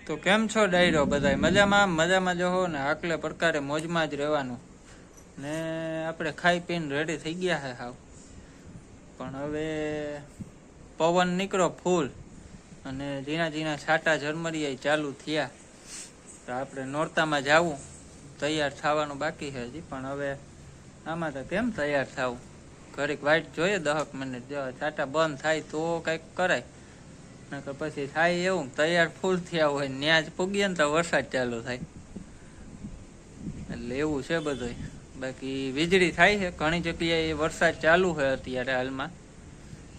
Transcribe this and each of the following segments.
તો કેમ છો ડાયરો બધાય મજામાં જો હો ને આકલે પ્રકારે મોજમાં જ રહેવાનું ને આપણે ખાઈ પીને રેડી થઈ ગયા છે હાવ પણ હવે પવન નીકળો ફૂલ અને ઝીણા ઝીણા છાંટા ઝરમરિયા ચાલુ થયા તો આપણે નોરતામાં જાવું તૈયાર થવાનું બાકી છે હજી પણ હવે આમાં તો કેમ તૈયાર થવું ઘડીક વાઇટ જોઈએ 10 મિનિટ જો છાંટા બંધ થાય તો કંઈક કરાય નકર પછી થાય એવું તૈયાર ફૂલ થયા હોય ન્યા જ પૂગીએ ને તો વરસાદ ચાલુ થાય એટલે એવું છે બધું બાકી વીજળી થાય છે ઘણી જગ્યાએ વરસાદ ચાલુ છે અત્યારે હાલમાં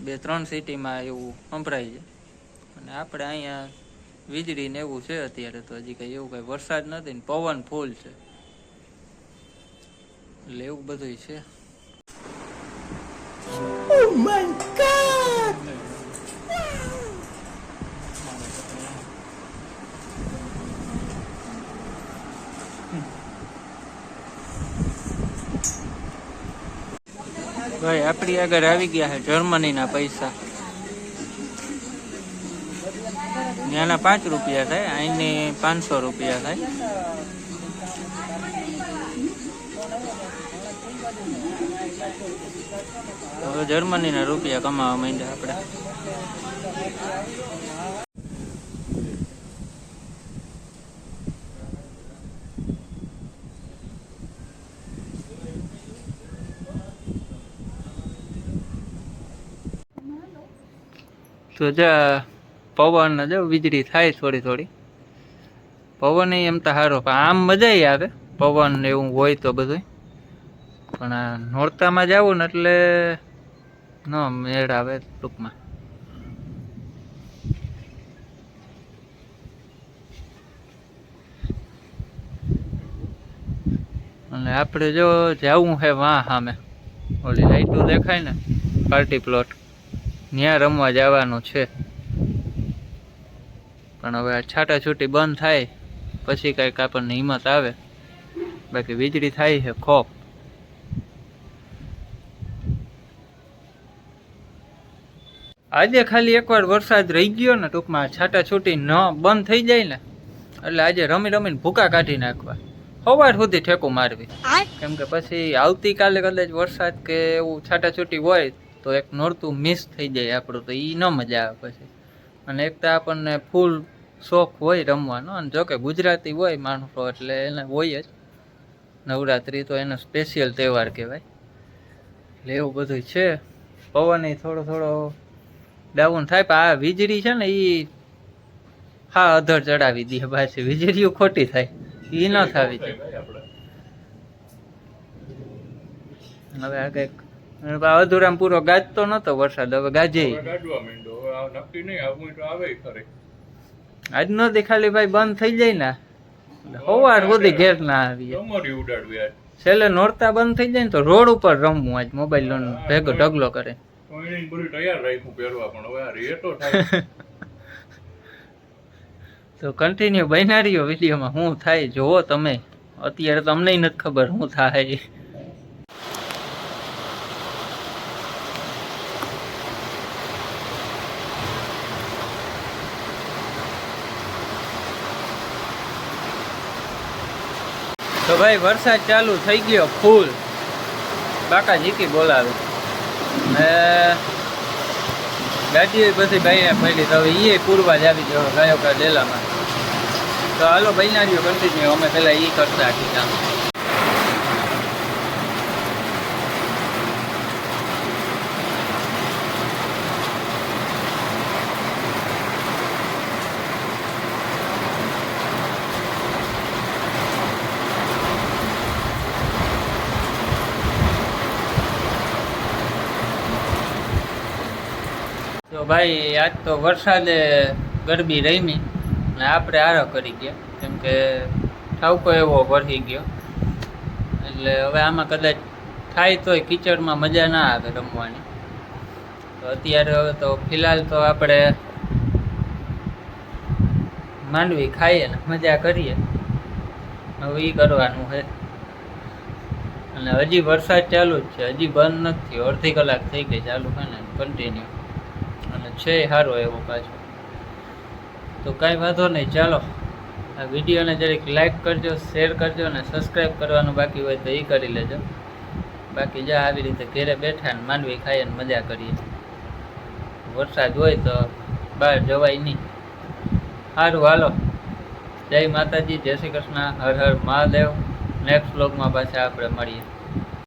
2-3 સિટીમાં એવું સંભળાય છે અને આપણે અહીંયા વીજળી ને એવું છે અત્યારે તો હજી કઈ એવું કઈ વરસાદ નથી ને પવન ફૂલ છે એટલે એવું બધું છે. Oh my God! ભાઈ આપણી આગળ આવી ગયા છે જર્મનીના પૈસા. ત્યાંના 5 રૂપિયા થાય, અહીંની 500 રૂપિયા થાય. હવે જર્મનીના રૂપિયા કમાવા માંડ્યા આપણે. તો જા પવન જો વીજળી થાય થોડી પવન એમ તો સારો પણ આમ મજા આવે પવન એવું હોય તો બધું પણ આ નોરતામાં જવું ને એટલે ન મેળ આવે ટૂંકમાં. અને આપણે જો જવું છે વાં સામે ઓલી લાઈટો દેખાય ને પાર્ટી પ્લોટ ત્યાં રમવા જવાનું છે પણ હવે છાટાછૂટી બંધ થાય પછી કંઈક આપણને હિંમત આવે બાકી વીજળી થાય છે ખોફ. આજે ખાલી એકવાર વરસાદ રહી ગયો ને ટૂંકમાં છાટાછૂટી ન બંધ થઈ જાય ને એટલે આજે રમીને ભૂકા કાઢી નાખવા સવાર સુધી ઠેકું મારવી કેમ કે પછી આવતીકાલે કદાચ વરસાદ કે એવું છાટાછૂટી હોય તો એક નોરતું મિસ થઈ જાય આપણું તો એ ન મજા આવે પછી. અને એક તો આપણને ફૂલ શોખ હોય રમવાનો અને જોકે ગુજરાતી હોય માણસો એટલે એને હોય જ નવરાત્રિ તો એનો સ્પેશિયલ તહેવાર કહેવાય એટલે એવું બધું છે. પવન થોડો ડાઉન થાય પણ આ વીજળી છે ને એ હા અધર ચડાવી દે પાછી વીજળીઓ ખોટી થાય એ ન થવી જોઈએ. હવે આ કંઈક અધૂરામ પૂરો ગાજતો નતો વરસાદ હવે ગાજે આજ નો ખાલી ભાઈ બંધ થઈ જાય ને સવાર સુધી ઘેર ના આવી છેલ્લે નોરતા બંધ થઈ જાય ને તો રોડ ઉપર રમવું આજ મોબાઈલ ભેગો ઢગલો કરે તો કન્ટિન્યુ બનારીઓ વિડીયોમાં શું થાય જોવો તમે. અત્યારે તો અમને નથી ખબર શું થાય. તો ભાઈ વરસાદ ચાલુ થઈ ગયો ફૂલ બાકા જીકી બોલાવે ને ગાડી પછી ભાઈને પડી તો હવે એ પૂરવા જ આવી ગયો ગાયો કા ડેલામાં. તો હાલો બૈનારીઓ કન્ટિન્યુ અમે પેલા એ કરતા આખી કામ. તો ભાઈ આજ તો વરસાદે ગરબી રમી ને આપણે આરો કરી ગયા કેમ કે ઠાવકો એવો ભરી ગયો એટલે હવે આમાં કદાચ થાય તોય કીચડમાં મજા ના આવે રમવાની. તો અત્યારે હવે તો ફિલહાલ તો આપણે માંડવી ખાઈએ ને મજા કરીએ હવે એ કરવાનું છે. અને હજી વરસાદ ચાલુ જ છે હજી બંધ નથી અડધી કલાક થઈ ગઈ ચાલુ છે ને કન્ટિન્યુ અને છે સારો એવો પાછો તો કાંઈ વાંધો નહીં, ચાલો આ વિડીયોને જરીક લાઈક કરજો, શેર કરજો અને સબસ્ક્રાઈબ કરવાનું બાકી હોય તો એ કરી લેજો. બાકી જા આવી રીતે ઘેરે બેઠા ને માંડવી ખાઈએ ને મજા કરીએ. વરસાદ હોય તો બહાર જવાય નહીં. સારું હાલો, જય માતાજી, જય શ્રી કૃષ્ણ, હર હર મહાદેવ. નેક્સ્ટ વ્લોગમાં પાછા આપણે મળીએ.